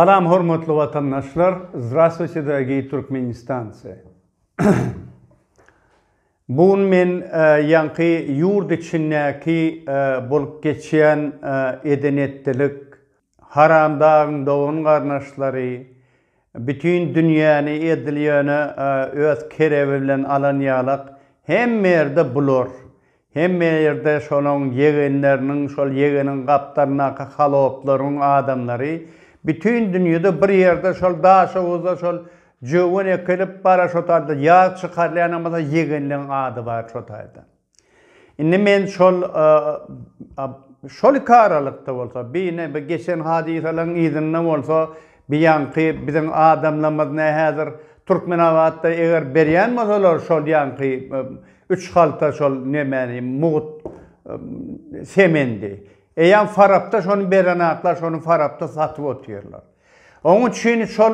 Salam hormatly vatandaşlar. Здравствуйте, dörəgi Türkmenistanцы. Bugün men yankı yurt içindeki bolup geçen edenettilik, haramdağın doğun qarnaşları, bütün dünyanı ediliyonu öz kerevi bilen alanyalıq hem yerde bulur. Hem yerde şolun yegenlerinin, şol yegenin kaptarınaki halopların adamları bütün dünyada bir yerde şol daşa oza şol jövün ekilip paraşotarda yağ çıkarlayan ama da yegenlerin adı var şotayda. Indi men şol karalıkta olsa, bir geçen hadiselerin izinle olsa, bir yankı bizim adamlarımız ne hazır Türkmenavatta eğer beriyen masalar şol yankı üç halta şol ne meni muğut semendi. Eyan farapta şonu berenaklar şonu farapta satıp otuyorlar. Onun için şol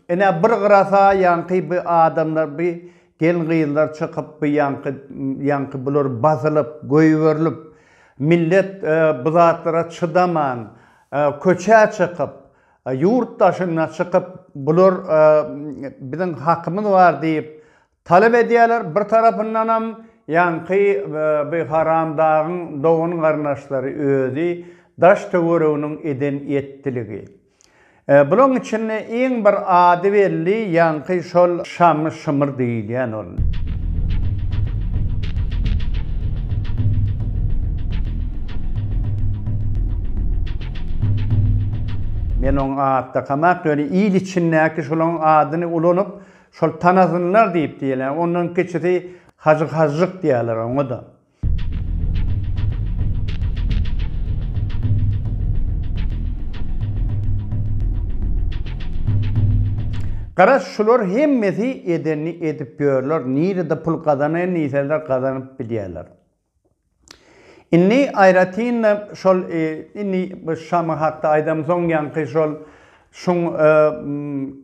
ene bir qırasa yankı bir adamlar bir gelin gıyıllar çıkıp bir yankı bulur basılıp göğüverlip millet bu zatlara çıdaman köçe çıkıp yurt taşına çıkıp bulur bizim hakkımız var deyip talep ediyorlar. Bir tarafından hem yankı bir haramdağın doğun qarnaşları özü daş töwerüğünün eden ettiligi. Bunun için en bir adı belli yankı şol şamı şımır deyilyen olun. Men onun adda kamak öyle il içindeki şolun adını ulunup şol tanazınlar deyip diyeler. Onun keçiti hacık diyorlar onu da. Qaraş şular hemmeti edenni edip görürler. Nirede pul kazanır, niseler kazanıp biliyorlar. İnni ayratinle şol inni şamı hatta aydam son yankı şol şun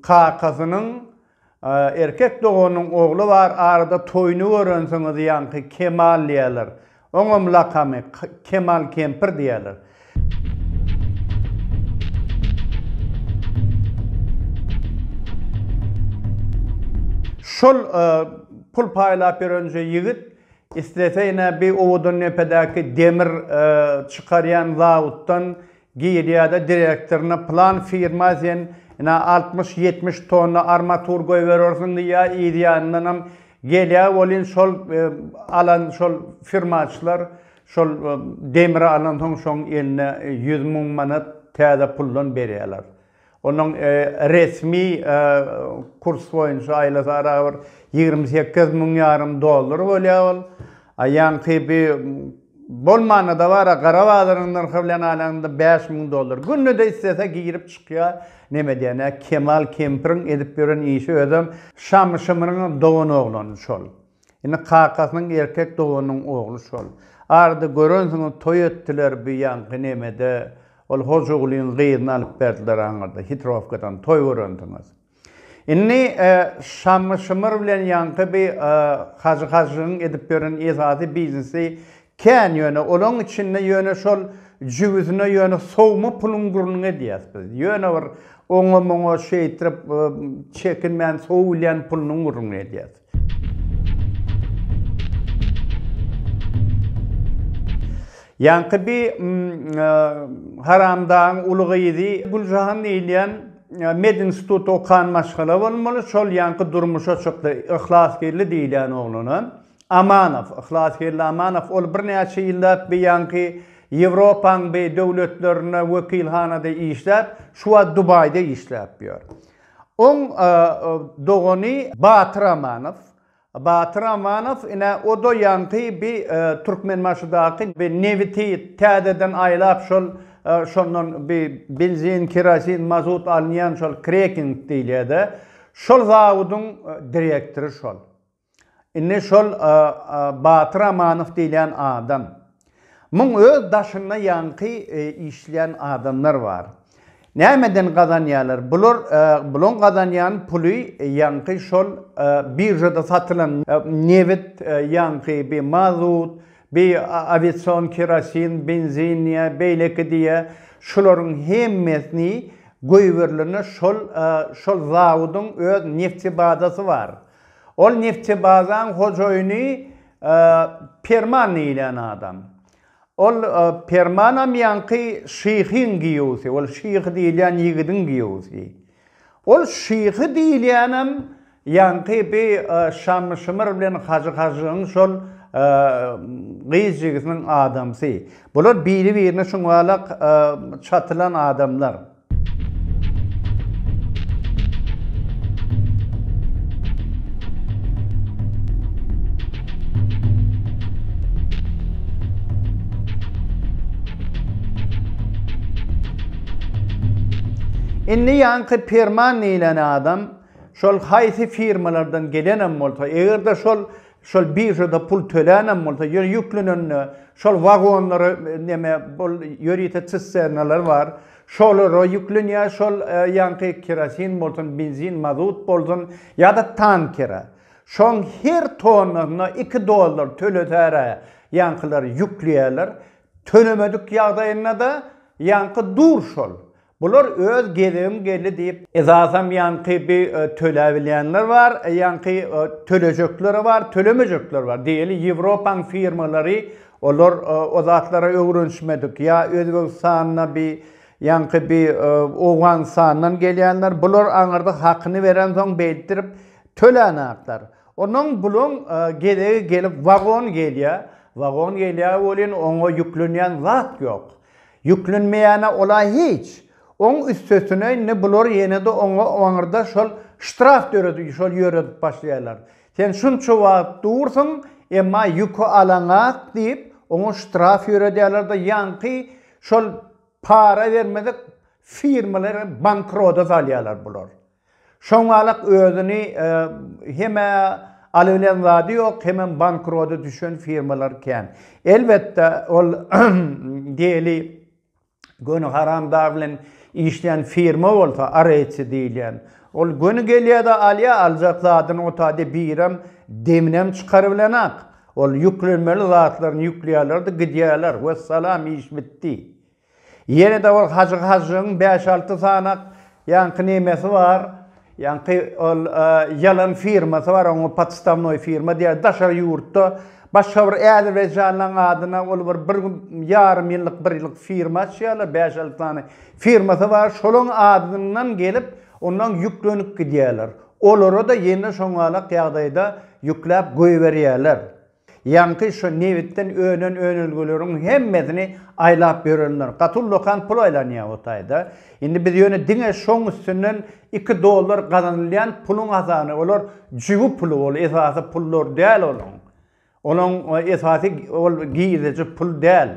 kakasının erkek doğunun oğlu var arada toyunu öğrenseniz yankı Kemal diyorlar. Onun lakamı Kemal Kempir diyorlar. Şol pul paylap bir önce yigit isteseyne bir ovudun nepedeki demir çıkaryan zavuttan Giyiriyada direktörüne plan firmasyen 60-70 tonna armatur koyuverorsun diye idiyanından geliyor olin şol alan şol firmaçılar şol demir alan ton şon eline 100 bin manat täze puldan beriyorlar. Onun resmi kurs boyunca aylası aravar 28 bin yarım dolar oluyor. Yankı bir bolmanı da var, Qaravadırından kıvlen alanda 5 bin dolar. Günlü de istese girip çıkıyor. Neme diyene Kemal Kempir'in edip gören işi ödüm. Şamışımının doğun oğlunun şol. Yine kakasının erkek doğunun oğlu şol. Arada görünsünüz toy ettiler bir yankı neme de. Ol hocuğulun gıyını alıp verdiler anırda. Hitrovkadan toy görüntünüz. İnni şamışımır bilen yankı bir hacı edip gören izadi biznesi kən yönü, onun içinde yönü şol cüvüzüne yönü soğuma pulun gurununa diyez biz. Yönü var, onu şeytirip çekinmeyen soğulayan pulun gurununa diyez. Yankı bir haramdağın uluğuydu, Gülcahan eyleyen Med Institutu okan maşgala olmalı, şol yankı durmuşa çoktu, ihlaskerli deyleyen oğlunun. Amanov, ihlaskerli Amanov, ol bir neçe yıllar bir yankı Avrupa'nın bir devletlerine vekilhanada işlep, şu an Dubai'de işlep diyor. On doğunu Batır Amanov. Batır Amanov, o da yankı bir Türkmen maşıdaki bir neviti tədeden aylap şolun bir benzin, kerasin, mazut alınyan şol cracking deyiliydi. Şol zavudun direktörü şol. İnne şol Batır Amanov deyilen adam. Mun öz daşına yankı işleyen adamlar var. Nämeden kazanyalar? Bulun kazanyan pulu yankı şol birjada satılan nevit yankı bir mazut, bir aviasyon, kerasin, benzin, beyleki diye şolorun hemmesini goýberlerine şol zawudun öz neftçi bazasy bar. Ol neftçi bazan hojoýuny Perman diýilen adam. Ol Permanam ýanky şyhyň giýosy, ol şyhy diýilen ýigidin giýosy. Ol şyhy diýilenem ýanky bir şamşymyr bilen hajy-hajyň şol gyýjygynyň adamsy. Bular biri-birine şoňalak çatylan adamlar. Inni ýanky Perman diýilen adam şol haýsy firmalardan gelenem bolsa, egerde şol birjada pul tölänem bolsa, ýüklenen şol wagonlary neme bol ýörite çyssernalar var. Şolary ýüklenýär, şol ýanky kerosin bolsun, benzin, mazut bolsun ýa-da tankera. Şoň her tonuna $2 töletär ýankylar ýükleýärler. Tölemedik ýagdaýynda da ýanky dur şol. Bular öz gelim geldi diýip esasam ýanky bir tölebilýänler var, ýanky tölejekleri var, tölemejekler var. Diýeli Ýewropaň firmalary olar o zatlara öwrenşmedik ýa Özbegistanyna bir ýanky bir owan sandan gelýänler. Bular aňyrda hakyny beren soň beýtirip tölenäkler. Onuň bulun gelip wagon gelýär. Wagon gelýär bolýan oňa ýüklenýän zat ýok. Ýüklenmeýäne ola hiç. On üstesine ne bular yine de oňarda şol ştraf döredi, şol ýöredip başlaýarlar. Sen şunça wagt dursun, emma ýükü alaňak diýip oňa ştraf ýöredýärler da ýanky şol para vermede firmalary bankrota salýarlar bular. Şoňalak özüni heme alybilen zady ýok, hemen bankrota düşen firmalar ken. Elbetde ol diýeli gönü haramdar bilen işleyen firma bolsa arayçy diýilen. Ol gönü gelýär-de alýa aljaklardan otady birem deminem çykaryp ol ýüklenmeli zatlaryny ýükleýärler-de gidýärler. Vesselam iş bitdi. Ýene de ol hajy-hasyň 5-6 sanak ýanky nemesi var. Ýanky ol yalan firmasy var, oňa podstavnoy firma diýär. Daşar ýurtda başga bir Äzerbeýjanyň adyna ol bir ýarym ýyllyk, 1 ýyllyk firma açýarlar, 5-6 tane firmasy var. Şolaň adyndan gelip ondan ýüklenip gidýärler. Olary da ýene şoňalak ýagdaýda ýükläp goýberýärler. Ýanky şu nevitden önelgelerin hemmesini aylap berýärler. Gatul lokan pul aýlanýar otayda. Indi biz ýöne diňe şoň üstünden $2 gazanylýan pulun azany olar jüwi pulu bol, esasy pullar däl olar. Onun esasy ol giýizi pul däl.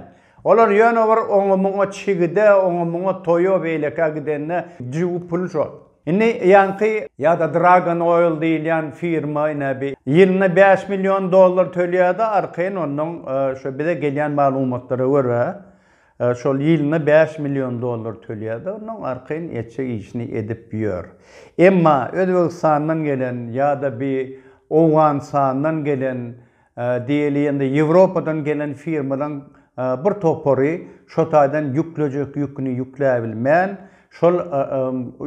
Olar ýöne bir oňa çigide, oňa toýo beýleka gidenne jüwi pul şol. Indi ýanky ýa-da Dragon Oil diýilen firma näbi ýylyna $5 milyon töleýärdi, arkaýyn onuň şo bize gelýän maglumatlary görä. Şol ýylyna $5 milyon töleýärdi, onuň arkaýyn etçe işini edip ýör. Emma Özbegistanyň gelen ýa-da bir owan sandan gelen diýilýände Ýewropadan gelen firmadan bir topary şo taýdan ýüklejek ýükni ýükläp bilmän, şol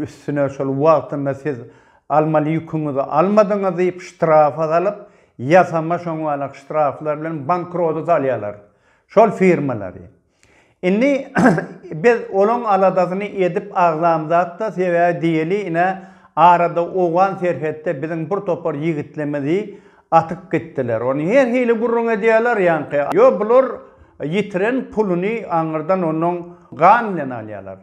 üstüne şol wagtynda siz almaly ýüküňizi almadyňyz diýip ştraf alyp, ýasama şoňalak ştraflar bilen bankrota salýarlar. Şol firmalary. Indi biz olaň aladasyny edip aglamdatda sebäbi diýeli ine arada owan serhetde biziň bir topar ýigitlemedi atyp gitdiler. Onu her hili gurrun edýärler ýanky. Yo bular ýitiren puluny aňyrdan onuň gan bilen alýarlar.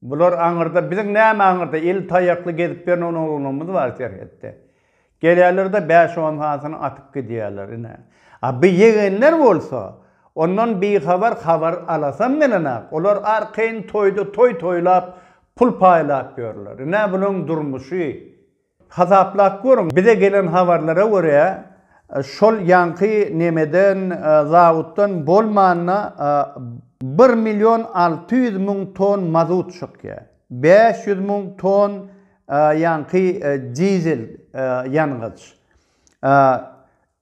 Bular aňyrda biziň näme aňyrda el taýakly gezip beren onuňumuz var serhetde. Gelýärler-de 5-10 hasyny atyp gidýärler ine. Bu ýegenler bolsa ondan bir habar alasam menenak. Olar arkaýyn toýlap pul paýlap berýärler. Ne bunyň durmuşy? Hasaplap görüň. Bize gelen habarlara görä şol ýanky nemeden zawutdan bolmanyna 1.600.000 ton mazut çykýar. 500.000 ton ýanky dizel ýangıç.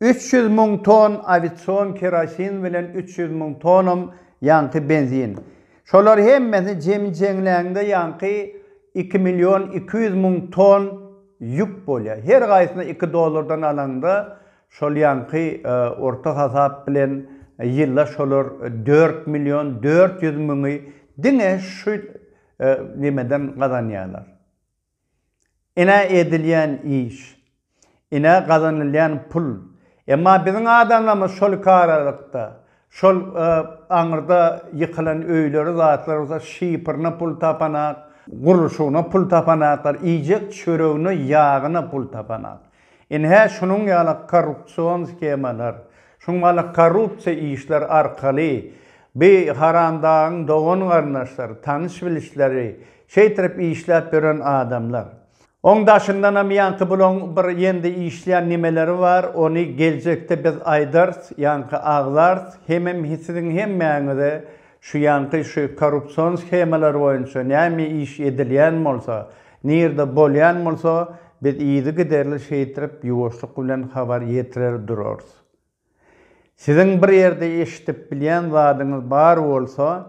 300.000 ton avitson kerosin bilen 300.000 tonum ýanky benzin. Şolar hemmesi jemjeňläňde ýanky 2 milyon 200 min ton yük bolýar. Her gaýsyna $2 alanda şol ýanky orta hasap bilen ýylla şolar 4 milyon 400 mini diňe şu nimeden gazanýarlar. Ina edilýän iş, ina gazanylýan pul. Emma biziň adamlarymyz şol kararlykda, şol aňyrda ýykylan öýleri zatlar bolsa şypyrna pul tapanak, gurulşyna pul tapanaklar, iýjek çöregine ýagyna pul tapanak. Inhe şunun ýaly korrupsiýon skemalar, şunmaly korrupsiýa işler arkaly bir harandaň dogan garnaşlar, tanış bilişleri, şeýtirip işläp beren adamlar. Oň daşyndan hem ýanky bulan bir ýendi işleýän nimeleri var, onu geljekde biz aýdars, ýanky aglars, hemem hisiň hemmäňide şu ýanky şu korrupsiýon skemalary boýunça näme iş edilýän bolsa, nirde bolýan bolsa, biz iýdi giderli şeýtirip ýuwaşlyk bilen habar ýetirer durarys. Siziň bir ýerde eşitip bilýän zadyňyz bar bolsa,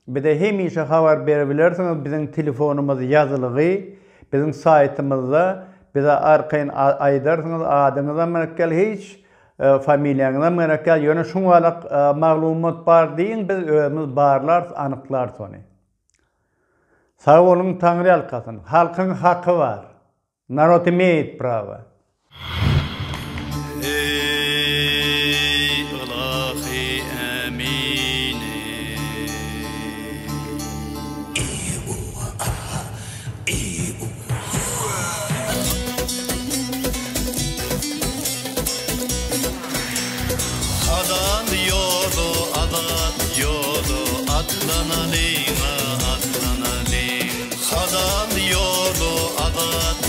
bize hemişe habar berebilirsiniz. Biziň telefonumuz ýazylygy, biziň saytymyzda bize arkaýyn aýdarsyňyz, adyňyza merekkel hiç familiýaňyza merekkel ýöne şuňalyk maglumat bar diýin, biz özümiz barlar, anyklar sony. Sag bolun, Taňry alkasyn. Halkyň haky var. Narod imeyt prava. Atlanalım, atlanalım. Hadan yolu adat